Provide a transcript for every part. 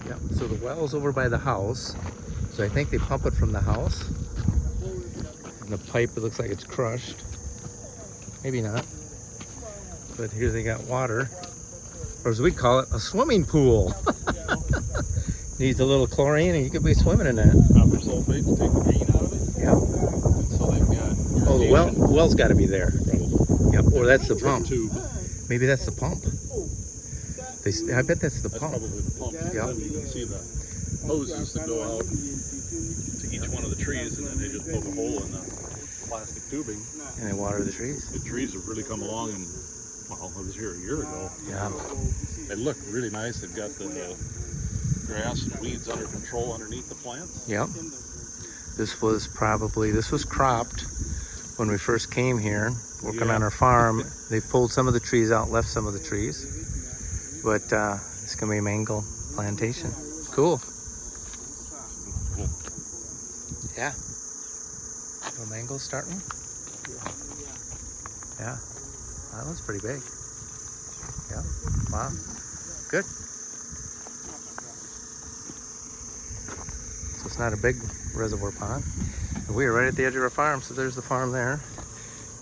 Yep, so the well's over by the house. So I think they pump it from the house. And the pipe, it looks like it's crushed. Maybe not. But here they got water. Or as we call it, a swimming pool. Needs a little chlorine and you could be swimming in that. Copper sulfate to take the green out of it. Yeah. So they've got... Oh, the well's got to be there. Probably. Yep, or that's the pump. Tube. Maybe that's the pump. I bet that's the pump. Probably the pump. Yeah. Then you can see the hoses that go out to each one of the trees, and then they just poke a hole in the plastic tubing. And they water the trees. The trees have really come along, and well, I was here a year ago. Yeah. They look really nice. They've got the grass and weeds under control underneath the plants. Yep. This was cropped when we first came here, working on our farm. They pulled some of the trees out, left some of the trees. But it's gonna be a mango plantation. Cool. Yeah. Little mangoes starting. Yeah. That one's pretty big. Yeah. Wow. Good. So it's not a big reservoir pond. And we are right at the edge of our farm, so there's the farm there.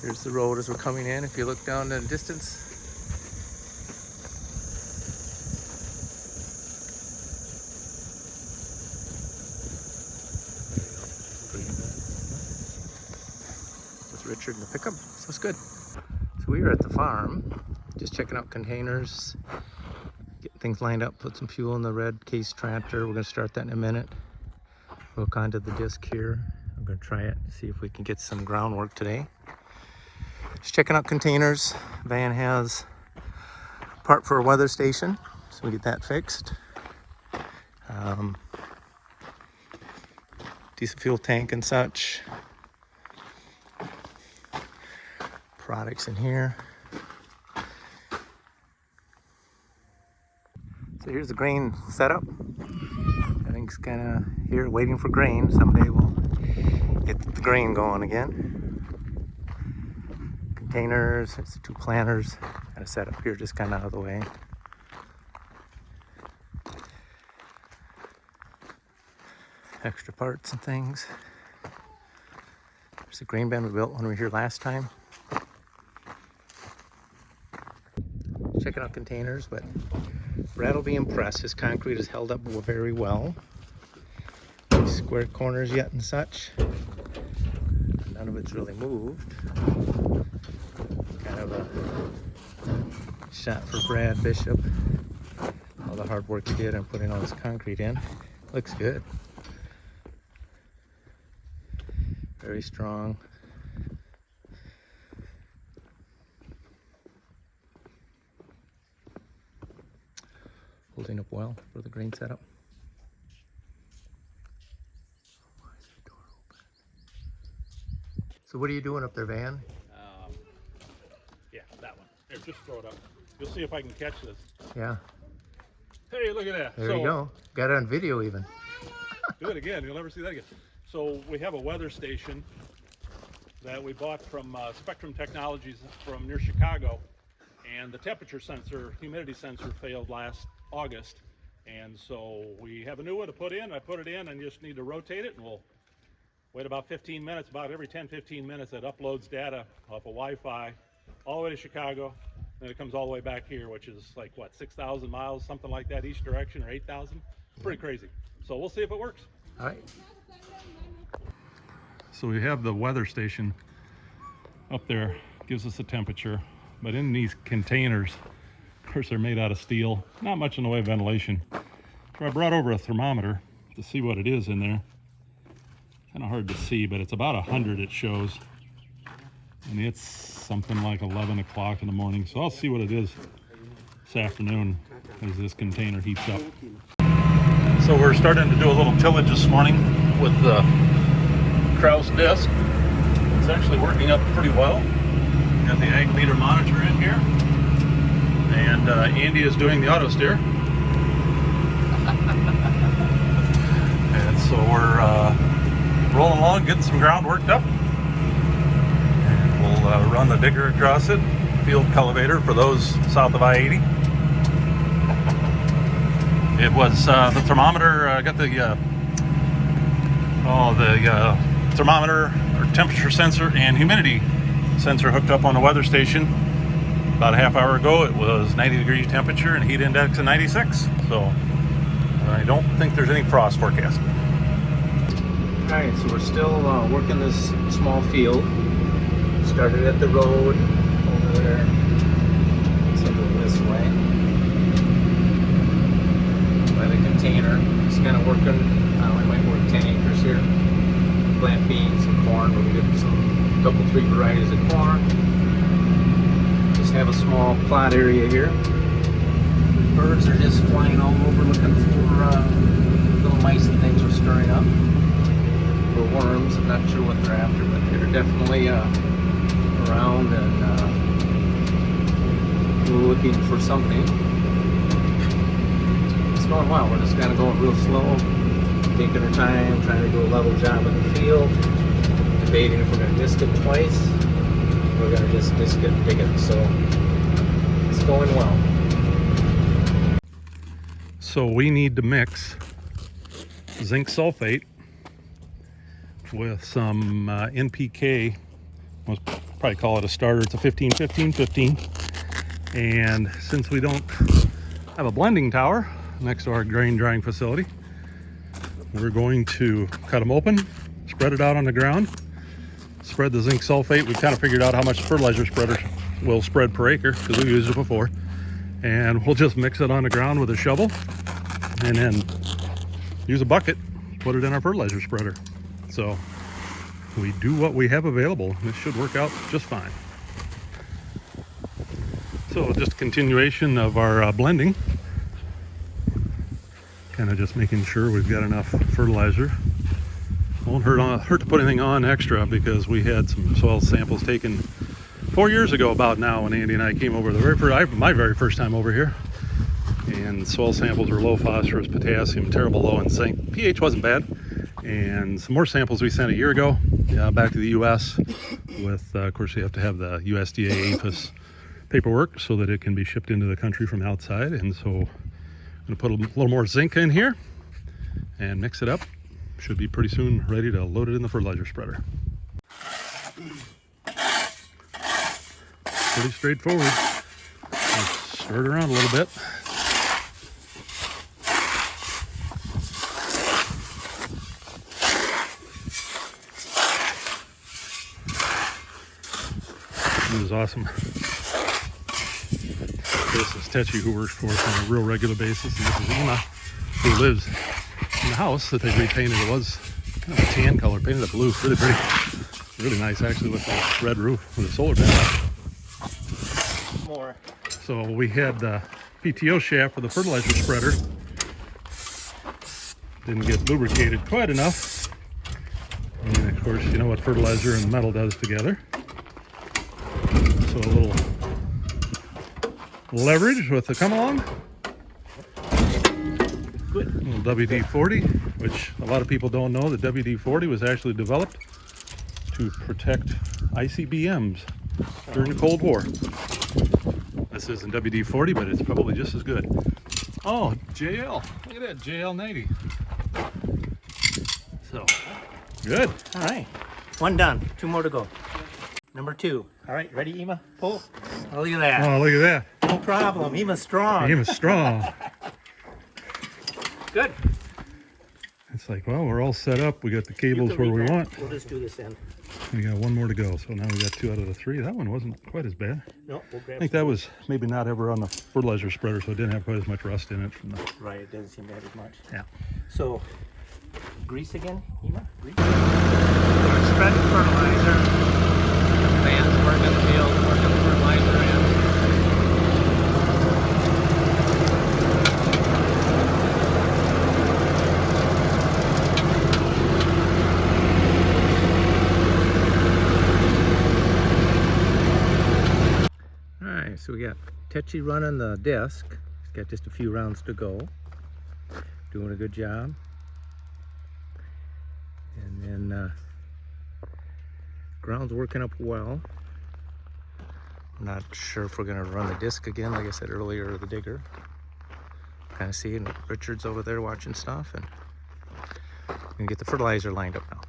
Here's the road as we're coming in. If you look down in the distance, Richard in the pickup, so it's good. So we are at the farm, just checking out containers, getting things lined up, put some fuel in the red case tractor. We're gonna start that in a minute. Hook onto the disc here. I'm gonna try it, see if we can get some groundwork today. Just checking out containers. Van has a part for a weather station, so we get that fixed. Decent fuel tank and such. Products in here. So here's the grain setup. Everything's kind of here waiting for grain. Someday we'll get the grain going again. Containers, it's the two planters. Kind of set up here just kind of out of the way. Extra parts and things. There's the grain bin we built when we were here last time. Checking out containers, but Brad will be impressed. His concrete is held up very well. These square corners yet and such. None of it's really moved. Kind of a shot for Brad Bishop. All the hard work he did on putting all this concrete in. Looks good. Very strong. Holding up well for the grain setup. Why is the door open? So what are you doing up there, Van? Yeah, that one. Here, just throw it up. You'll see if I can catch this. Yeah. Hey, look at that. There you go. Got it on video even. Do it again. You'll never see that again. So we have a weather station that we bought from Spectrum Technologies from near Chicago, and the temperature sensor, humidity sensor failed last August, and so we have a new one to put in. I put it in and just need to rotate it, and we'll wait about 15 minutes. About every 10-15 minutes it uploads data off of Wi-Fi all the way to Chicago, then it comes all the way back here, which is like what, 6,000 miles, something like that, each direction, or 8,000. Pretty crazy. So we'll see if it works. All right. So we have the weather station up there, gives us the temperature, but in these containers, of course, they're made out of steel, not much in the way of ventilation. So I brought over a thermometer to see what it is in there. Kind of hard to see, but it's about 100 it shows. And it's something like 11 o'clock in the morning. So I'll see what it is this afternoon as this container heats up. So we're starting to do a little tillage this morning with the Kraus disc. It's actually working up pretty well. Got the ag meter monitor in here. And Andy is doing the auto steer. And so we're rolling along, getting some ground worked up. And we'll run the digger across it, field cultivator for those south of I-80. It was the thermometer. I got the thermometer or temperature sensor and humidity sensor hooked up on the weather station. About a half hour ago, it was 90 degrees temperature and heat index of 96. So I don't think there's any frost forecast. All right, so we're still working this small field. Started at the road over there. Let's go this way by the container. Just kind of working. We might work 10 acres here. Plant beans and corn. We'll get some couple, 3 varieties of corn. Just have a small plot area here. Birds are just flying all over looking for little mice and things are stirring up. Or worms. I'm not sure what they're after, but they're definitely around and looking for something. It's going well. We're just kind of going real slow, taking our time, trying to do a level job in the field, debating if we're going to disc it twice. We're going to just disc it and dig it. So it's going well. So we need to mix zinc sulfate with some NPK. We'll probably call it a starter. It's a 15-15-15. And since we don't have a blending tower next to our grain drying facility, we're going to cut them open, spread it out on the ground, spread the zinc sulfate. We've kind of figured out how much fertilizer spreader will spread per acre because we've used it before. And we'll just mix it on the ground with a shovel and then use a bucket, put it in our fertilizer spreader. So we do what we have available. This should work out just fine. So just a continuation of our blending. Kind of just making sure we've got enough fertilizer. Won't hurt to put anything on extra because we had some soil samples taken 4 years ago about now when Andy and I came over my very first time over here. And soil samples were low phosphorus, potassium, terrible low in zinc. pH wasn't bad. And some more samples we sent a year ago back to the US with, of course, you have to have the USDA APHIS paperwork so that it can be shipped into the country from outside. And so I'm going to put a little more zinc in here and mix it up. Should be pretty soon ready to load it in the fertilizer spreader. Pretty straightforward. Just stir it around a little bit. This is awesome. This is Tetchy, who works for us on a real regular basis, and this is Ema, who lives in the house that they repainted. It was kind of a tan color, painted it blue. Really pretty. Really nice, actually, with the red roof with a solar panel. More. So we had the PTO shaft for the fertilizer spreader. Didn't get lubricated quite enough. And of course, you know what fertilizer and metal does together. So a little leverage with the come along. Good. A little WD-40, which a lot of people don't know that WD-40 was actually developed to protect ICBMs during the Cold War. This isn't WD-40, but it's probably just as good. Oh, JL. Look at that, JL90. So, good. All right. 1 done. 2 more to go. Number 2. All right, ready, Ema? Pull. Oh, look at that. Oh, look at that. No problem. Ema's strong. Ema's strong. Good. It's like, well, we're all set up. We got the cables where we want. We'll just do this end. We got 1 more to go. So now we got 2 out of the 3. That one wasn't quite as bad. No, we'll grab I think that was maybe not ever on the fertilizer spreader, so it didn't have quite as much rust in it from the... Right, it doesn't seem to have as much. Yeah. So, grease again, Ema? Grease. Spread the fertilizer. Fans work in the field, work the fertilizer in. Alright, so we got Tetchy running the disc. He's got just a few rounds to go. Doing a good job. And then ground's working up well. I'm not sure if we're going to run the disc again, like I said earlier, or the digger. kind of see, and Richard's over there watching stuff, and we're gonna get the fertilizer lined up now.